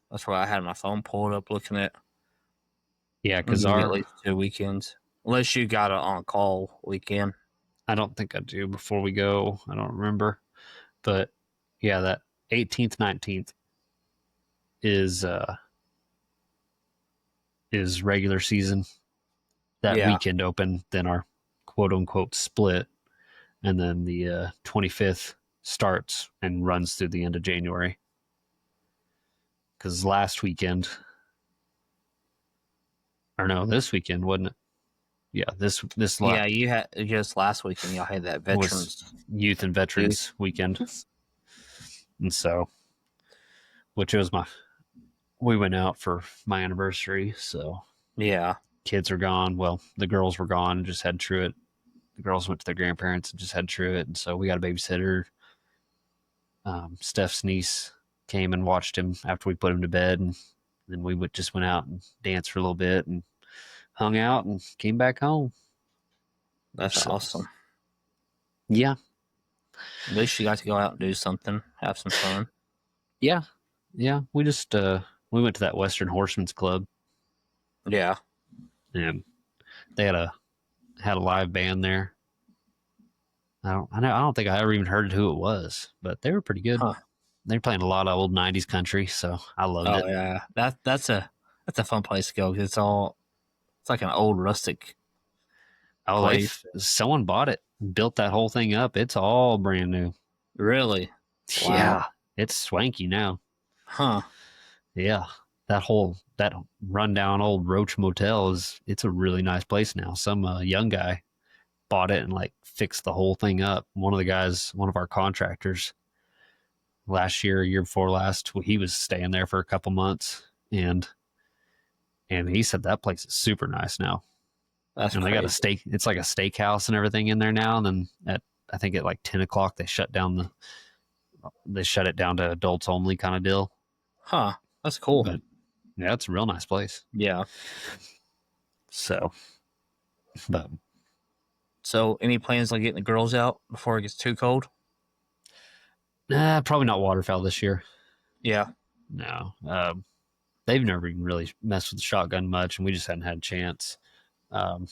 That's why I had my phone pulled up looking at. Yeah, I'm because gonna get at our least 2 weekends, unless you got it on call weekend. I don't think I do before we go. I don't remember. But yeah, that 18th, 19th is is regular season. That Yeah. weekend open, then our quote unquote split, and then the 25th starts and runs through the end of January. Because last weekend, or no, this weekend wasn't it? Yeah, this Yeah, you had just last weekend. Y'all had that was veterans youth and youth. veterans weekend, and so which was my we went out for my anniversary, so Yeah, kids were gone. Well, the girls were gone and just had Truett. The girls went to their grandparents and just had Truett, and so we got a babysitter. Steph's niece came and watched him after we put him to bed, and then we just went out and danced for a little bit and hung out and came back home. that's So awesome. yeah, At least you got to go out and do something, have some fun. yeah, yeah. We just we went to that Western Horsemen's Club, Yeah. and they had a live band there. I don't think I ever even heard who it was, but they were pretty good. Huh. They're playing a lot of old '90s country, so I loved Oh it. yeah. That's a fun place to go. 'Cause it's like an old rustic Oh, place. someone bought it, built that whole thing up. It's all brand new. Really. Yeah, Wow. it's swanky now. Huh. Yeah, that rundown old Roach Motel it's a really nice place now. Some young guy bought it and like fixed the whole thing up. One of our contractors, last year before last, he was staying there for a couple months, and he said that place is super nice now. That's And they got a crazy. steak. It's like a steakhouse and everything in there now. And then I think at like 10 o'clock they shut it down to adults only kind of deal. Huh. That's cool. But yeah, it's a real nice place. Yeah. So, but So, any plans on getting the girls out before it gets too cold? probably not waterfowl this year. Yeah. No, they've never even really messed with the shotgun much, and we just hadn't had a chance. Um,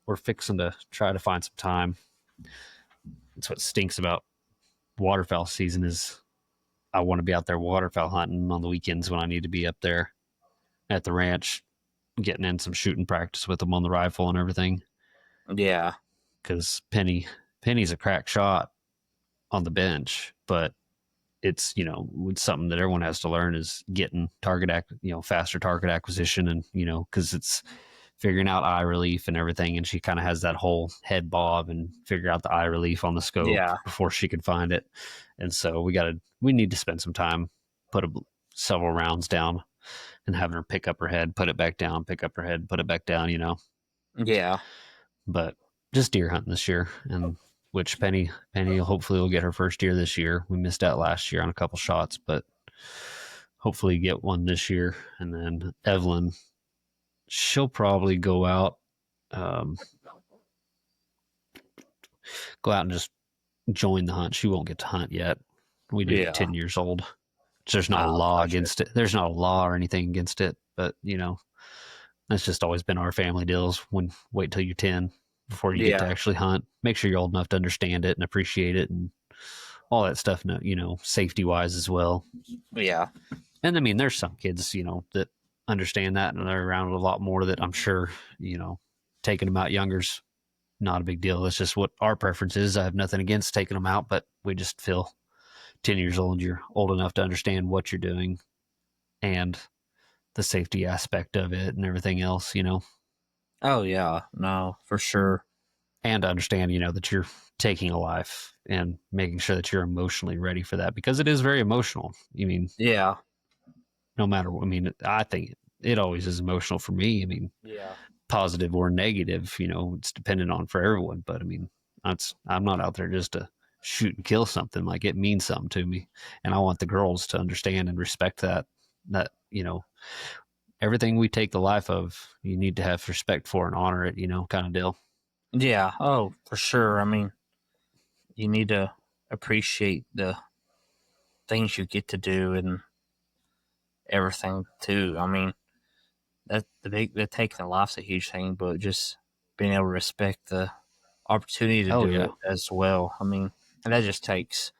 we're fixing to try to find some time. That's what stinks about waterfowl season is I want to be out there waterfowl hunting on the weekends when I need to be up there at the ranch, getting in some shooting practice with them on the rifle and everything. Yeah. Because Penny's a crack shot on the bench, but it's it's something that everyone has to learn is getting faster target acquisition, and because it's figuring out eye relief and everything, and she kind of has that whole head bob and figure out the eye relief on the scope Yeah. before she can find it. And so we need to spend some time, several rounds down and having her pick up her head, put it back down, pick up her head, put it back down. Yeah. But just deer hunting this year, and which Penny hopefully will get her first deer this year. We missed out last year on a couple shots, but hopefully get one this year. And then Evelyn, she'll probably um, go out and just join the hunt. She won't get to hunt yet. We do Yeah. 10 years old. There's no Oh, law gotcha. against it. There's not a law or anything against it, but that's just always been our family deals. When wait till you're 10 before you get to Yeah. actually hunt. Make sure you're old enough to understand it and appreciate it and all that stuff. Safety wise as well. Yeah. And I mean, there's some kids, that understand that and they're around a lot more. That I'm sure, taking them out younger's not a big deal. It's just what our preference is. I have nothing against taking them out, but we just feel 10 years old, you're old enough to understand what you're doing and the safety aspect of it and everything else, Oh, yeah. No, for sure. and to understand, that you're taking a life and making sure that you're emotionally ready for that because it is very emotional. I mean, Yeah. no matter what, I mean, I think it always is emotional for me. I mean, Yeah. positive or negative, it's dependent on for everyone. But I mean, I'm not out there just to shoot and kill something. Like it means something to me, and I want the girls to understand and respect that everything we take the life of, you need to have respect for and honor it, kind of deal. Yeah. Oh, for sure. I mean, you need to appreciate the things you get to do and everything too. I mean, the taking a life's a huge thing, but just being able to respect the opportunity to Oh do yeah, it as well. I mean, and that just takes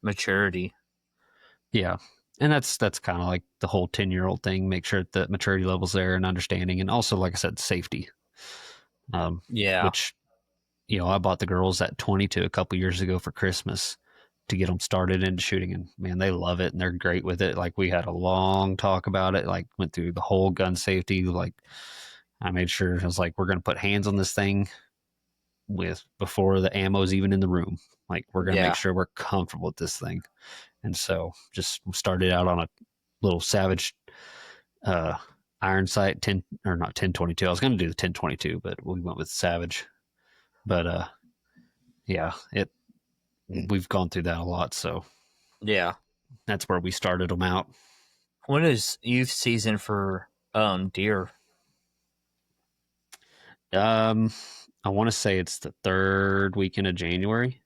maturity. yeah. And that's kind of like the whole 10-year-old thing. Make sure that maturity level's there and understanding, and also, like I said, safety. Um, Yeah. which I bought the girls that 22 a couple years ago for Christmas to get them started into shooting, and man, they love it and they're great with it. Like we had a long talk about it, like went through the whole gun safety. Like I made sure I was like, we're gonna put hands on this thing with before the ammo's even in the room. Like we're gonna make Yeah. sure we're comfortable with this thing. And so just started out on a little Savage uh, iron sight 10 or not 1022. I was gonna do the 1022, but we went with Savage. But yeah, it we've gone through that a lot, so Yeah. that's where we started them out. When is youth season for deer? Um, I want to say it's the third weekend of January.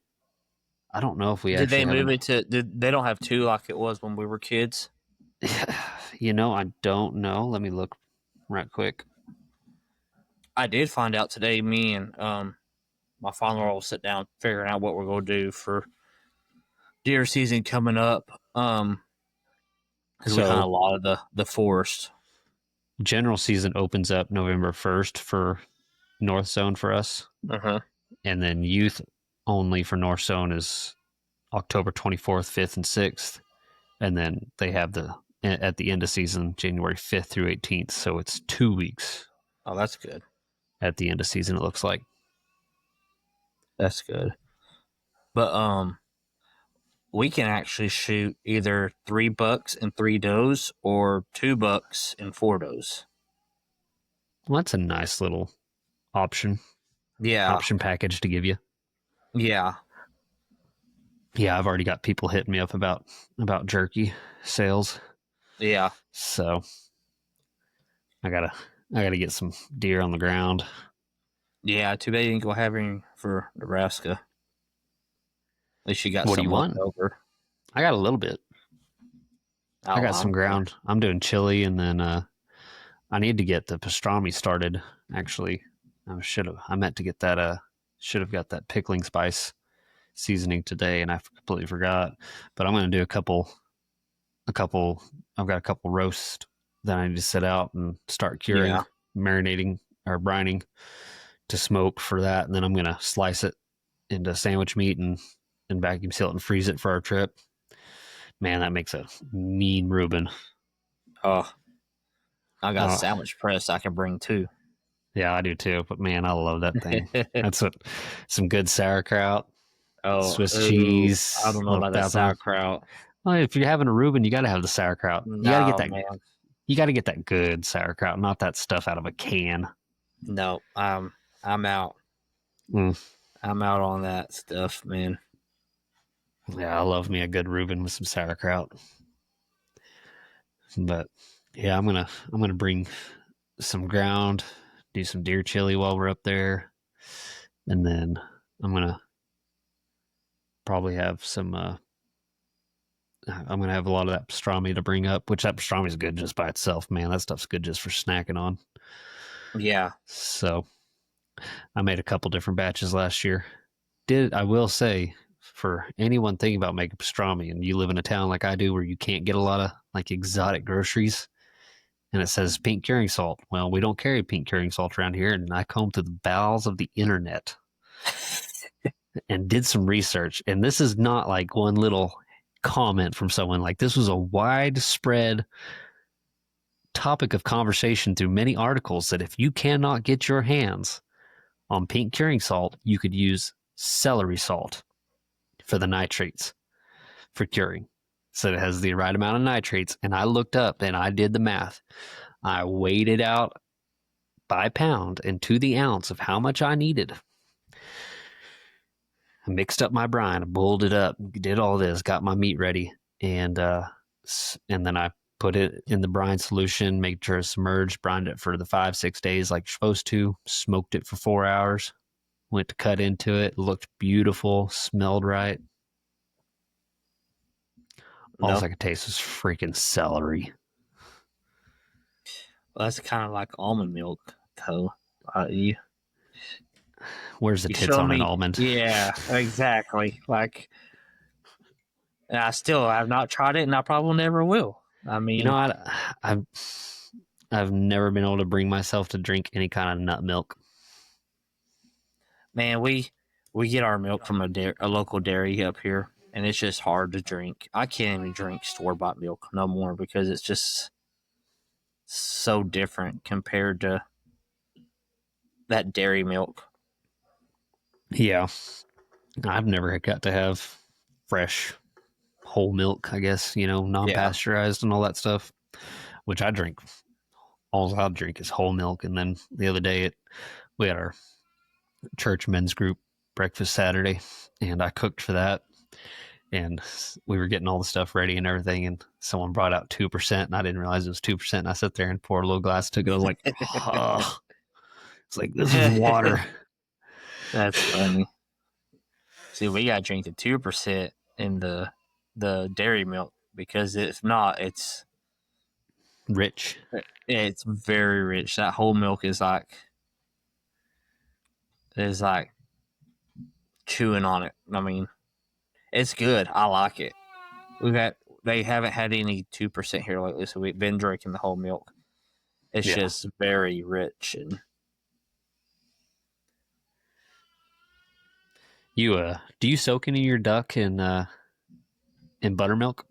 I don't know if we Did they actually have move an. it to? Did they don't have two like it was when we were kids? I don't know. Let me look right quick. I did find out today. Me and my father-in-law will sit down figuring out what we're going to do for deer season coming up. Because we hunt a So lot of the forest. general season opens up November 1st for North Zone for us, Uh huh. and then youth only for North Zone is October 24th, 5th, and 6th, and then they have the at the end of season January 5th through 18th. So it's 2 weeks Oh, that's good. at the end of season. It looks like. That's good. But we can actually shoot either 3 bucks and 3 does, or 2 bucks and 4 does. Well, that's a nice little option Yeah. option package to give you. Yeah. Yeah, I've already got people hitting me up about jerky sales. Yeah. So I gotta I gotta get some deer on the ground. Yeah. Too bad you didn't go having for Nebraska. At least you got What do you some left want? over. I got a little bit. I Oh, got some okay. ground. I'm doing chili, and then I need to get the pastrami started. Actually, I meant to get that. Should have got that pickling spice seasoning today, and I completely forgot. But I'm going to do a couple. I've got a couple roast that I need to set out and start curing, Yeah. marinating or brining to smoke for that, and then I'm going to slice it into sandwich meat and vacuum seal it and freeze it for our trip. Man, that makes a mean Reuben. Oh, I got a Uh, sandwich press I can bring too. yeah, I do too. But man, I love that thing. That's what some good sauerkraut, Oh, Swiss ooh, I cheese, don't a know little about that thousand. sauerkraut. Well, if you're having a Reuben, you got to have the sauerkraut. You got to get No, that. man. You got to get that good sauerkraut, not that stuff out of a can. No, I'm out. Mm. I'm out on that stuff, man. Yeah, I love me a good Reuben with some sauerkraut. But yeah, I'm gonna bring some ground, do some deer chili while we're up there, and then I'm gonna probably have some. I'm gonna have a lot of that pastrami to bring up, which that pastrami is good just by itself, man. That stuff's good just for snacking on. Yeah. So I made a couple different batches last year. I will say, for anyone thinking about making pastrami and you live in a town like I do where you can't get a lot of like exotic groceries and it says pink curing salt. Well, we don't carry pink curing salt around here, and I combed through the bowels of the internet and did some research. And this is not like one little comment from someone. Like, this was a widespread topic of conversation through many articles that if you cannot get your hands on pink curing salt, you could use celery salt for the nitrates for curing. So it has the right amount of nitrates. And I looked up and I did the math. I weighed it out by pound and to the ounce of how much I needed. I mixed up my brine, boiled it up, did all this, got my meat ready, and then I put it in the brine solution, made sure it's submerged, brined it for the 5-6 days like you're supposed to, smoked it for 4 hours, went to cut into it, looked beautiful, smelled right. All No. I could taste was freaking celery. Well, that's kind of like almond milk, though. You Where's the you tits show on an me, almond? yeah, exactly. Like, and I still have not tried it, and I probably never will. I You know, mean, I've never been able to bring myself to drink any kind of nut milk. man, we get our milk from a local dairy up here, and it's just hard to drink. I can't even drink store bought milk no more because it's just so different compared to that dairy milk. Yeah, I've never got to have fresh whole milk, I guess, non Yeah, pasteurized and all that stuff, which I drink. All I'll drink is whole milk. And then the other day, we had our church men's group breakfast Saturday, and I cooked for that. And we were getting all the stuff ready and everything. And someone brought out 2%, and I didn't realize it was 2%. And I sat there and poured a little glass, took it. I was like, oh, it's like, this is water. that's funny. See, we got to drink the 2% in the dairy milk because if not, Rich. it's very rich. That whole milk is like chewing on it. I mean, it's good. I like it. They haven't had any 2% here lately, so we've been drinking the whole milk. It's Yeah. just very rich and Do you soak any of your duck in buttermilk?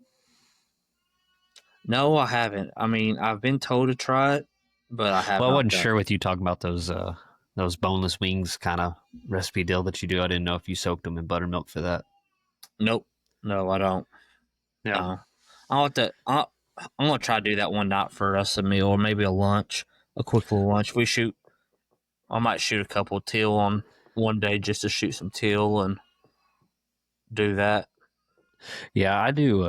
no, I haven't. I mean, I've been told to try it, but I have Well, I not wasn't done sure it. with you talking about those boneless wings kind of recipe deal that you do. I didn't know if you soaked them in buttermilk for that. Nope. No, I don't. Yeah. No. I'll have to. I'm gonna try to do that one night for us a meal or maybe a lunch, a quick little lunch. I might shoot a couple of teal on one day just to shoot some teal and do that. Yeah, I do.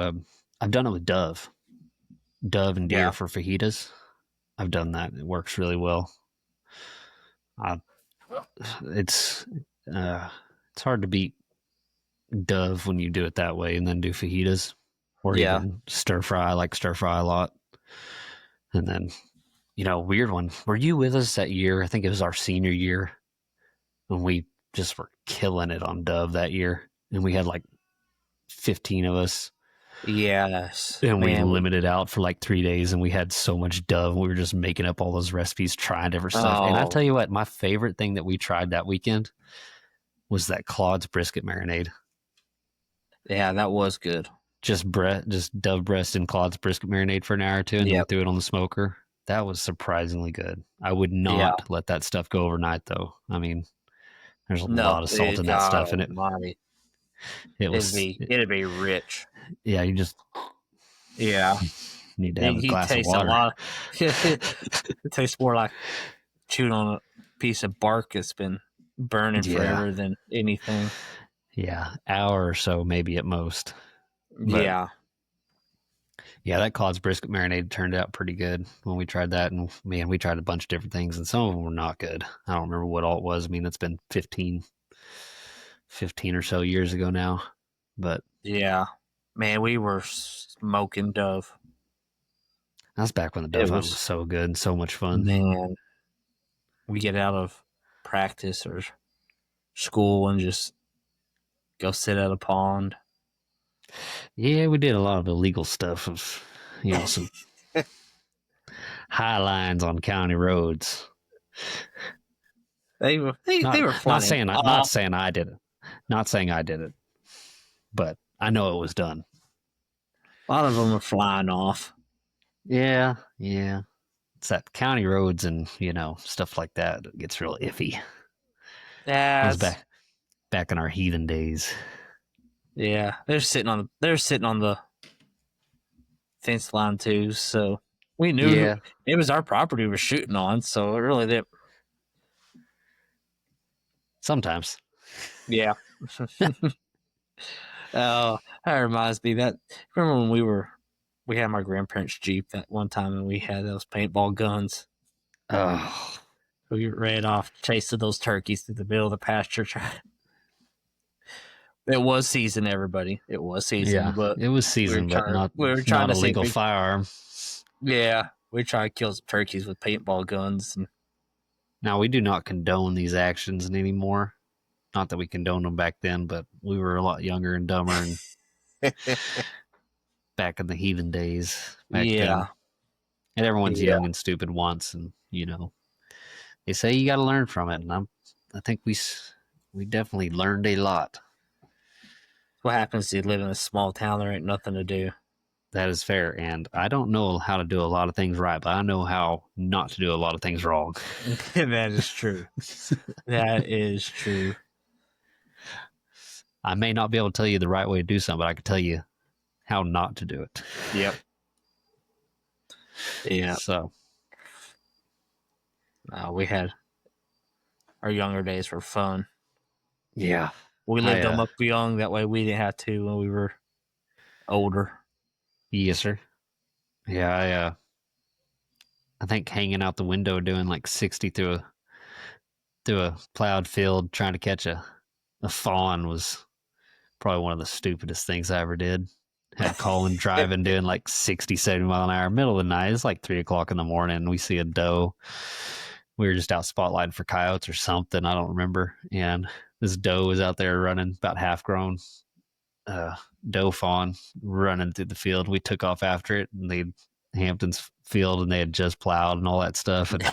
I've done it with dove and deer Yeah. for fajitas. I've done that. It works really well. I, it's uh, it's hard to beat dove when you do it that way and then do fajitas or Yeah. even stir fry. I like stir fry a lot. And then, weird one. Were you with us that year? I think it was our senior year when we just were killing it on dove that year. And we had like 15 of us Yes. and we Man. limited out for like 3 days and we had so much dove. We were just making up all those recipes, trying different stuff. And I tell Oh, you what, my favorite thing that we tried that weekend was that Claude's brisket marinade. yeah, that was good. Just dove breast and Claude's brisket marinade for an hour or two, and then we Yep. threw it on the smoker. That was surprisingly good. I would Yeah. not let that stuff go overnight, though. I mean, there's a lot No, of salt in that God stuff, and Almighty, it it'd was, be it'd be rich. yeah, you just Yeah, need to have a he glass of tastes a water. lot. It tastes more like chewing on a piece of bark that's been burning Yeah, forever than anything. yeah, hour or so maybe at most. But Yeah, Yeah, that Cod's brisket marinade turned out pretty good when we tried that. And man, we tried a bunch of different things, and some of them were not good. I don't remember what all it was. I mean, that's been 15 or so years ago now. But Yeah, man, we were smoking Dove. that's back when the It Dove Hunt was was, so good and so much fun. man, we get out of practice or school and just go sit at a pond. Yeah, we did a lot of illegal stuff of, some high lines on county roads. They Not were not funny. saying not saying I did it. Not saying I did it, but I know it was done. A lot of them were flying off. Yeah, yeah. It's that county roads and, stuff like that that gets real iffy. That was That's back in our heathen days. yeah. They're sitting on the fence line too. So we knew Yeah, it was our property we were shooting on. So it really did. sometimes. Yeah. Oh, that reminds me that remember when we had my grandparents' Jeep that one time and we had those paintball guns. Oh, We ran off chasing those turkeys through the middle of the pasture. It was season, everybody. It was season, yeah. but It was seasoned, but we were trying not to a see if legal we firearm. yeah we tried to kill some turkeys with paintball guns and Now we do not condone these actions anymore. Not that we condoned them back then, but we were a lot younger and dumber and back in the heathen days back then. yeah And everyone's yeah. young and stupid once, and they say you got to learn from it, and I think we definitely learned a lot. What happens if you live in a small town? There ain't nothing to do. That is fair, and I don't know how to do a lot of things right, but I know how not to do a lot of things wrong. That is true. That is true. I may not be able to tell you the right way to do something, but I can tell you how not to do it. Yep. Yeah. So, We had our younger days were fun. yeah, We I lived them up young. That way we didn't have to when we were older. yes, sir. Yeah, I think hanging out the window doing like 60 through a plowed field trying to catch a fawn was probably one of the stupidest things I ever did. Had Colin driving doing like 60, 70 mile an hour, middle of the night. It's like 3 o'clock in the morning. And we see a doe. We were just out spotlighting for coyotes or something. I don't remember. And this doe was out there running, about half grown, uh, doe fawn running through the field. We took off after it, and they Hampton's field, and they had just plowed and all that stuff. And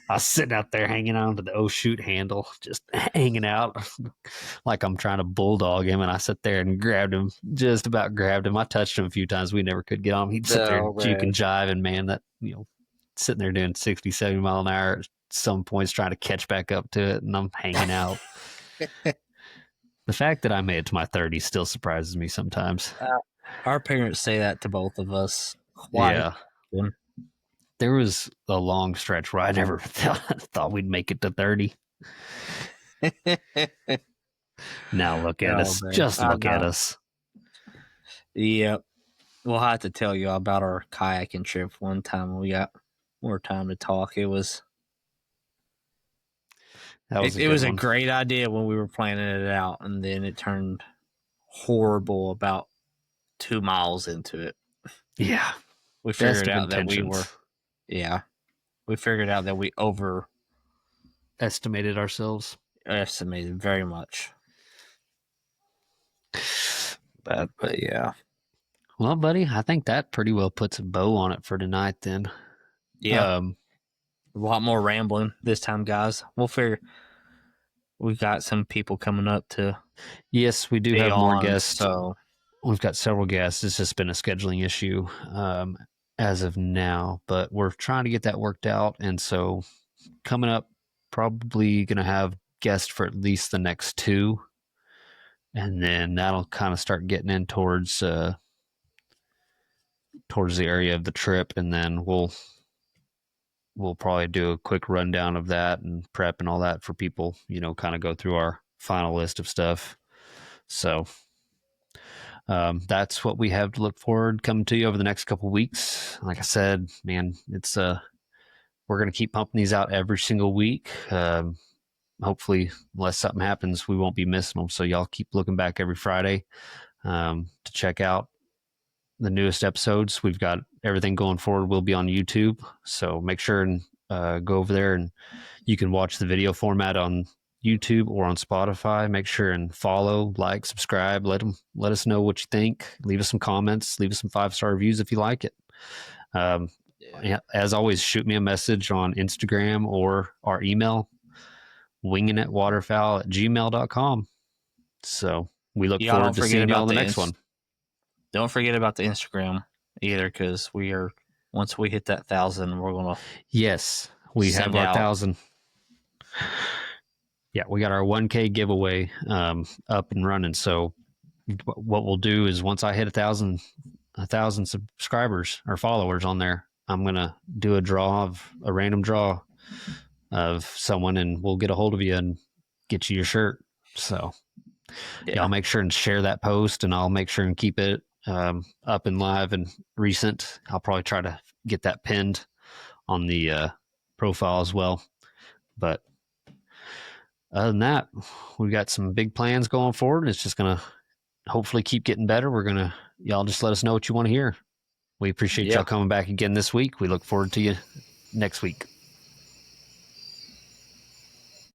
I was sitting out there hanging on to the chute handle, just hanging out like I'm trying to bulldog him. And I sat there and grabbed him, just about grabbed him. I touched him a few times. We never could get on him. He'd sit there Oh and juke and man. jive. And man, that, sitting there doing 60, 70 mile an hour at some points trying to catch back up to it. And I'm hanging out. The fact that I made it to my 30s still surprises me sometimes. Our parents say that to both of us quite Yeah. often. There was a long stretch where I never thought we'd make it to 30. Now look at us. Man. Just I look at know. us. Yep. We'll have to tell you about our kayaking trip one time when we got more time to talk. That was a It good was a one. great idea when we were planning it out, and then it turned horrible about 2 miles into it. Yeah. We Best figured of out that intentions. we figured out that we Estimated ourselves. overestimated very much. But yeah. Well, buddy, I think that pretty well puts a bow on it for tonight then. Yeah. Um, A lot more rambling this time, guys. We've got some people coming up to yes, we do be have more on, guests. so We've got several guests. It's just been a scheduling issue as of now, but we're trying to get that worked out. And so coming up, probably going to have guests for at least the next two. And then that'll kind of start getting in towards the area of the trip, and then we'll probably do a quick rundown of that and prep and all that for people, kind of go through our final list of stuff. So That's what we have to look forward coming to you over the next couple weeks. Like I said, man, it's we're gonna keep pumping these out every single week. Hopefully, unless something happens, we won't be missing them. So y'all keep looking back every Friday to check out the newest episodes. We've got everything going forward. We'll be on YouTube, so make sure and go over there, and you can watch the video format on YouTube or on Spotify. Make sure and follow, like, subscribe. Let us know what you think. Leave us some comments. Leave us some 5-star reviews if you like it. Um, Yeah. yeah, as always, shoot me a message on Instagram or our email, wingingitwaterfowl@gmail.com. So we look Y'all forward don't to forget seeing y'all about in the next one. don't forget about the Instagram either, because we are, once we hit that 1,000, we're gonna Yes, we have send our out. 1,000. Yeah, we got our 1K giveaway up and running. So what we'll do is once I hit a thousand subscribers or followers on there, I'm gonna do a random draw of someone, and we'll get a hold of you and get you your shirt. So y'all Yeah, make sure and share that post, and I'll make sure and keep it up and live and recent. I'll probably try to get that pinned on the profile as well. But other than that, we've got some big plans going forward. It's just gonna hopefully keep getting better. Y'all just let us know what you want to hear. We appreciate y'all yeah. coming back again this week. We look forward to you next week.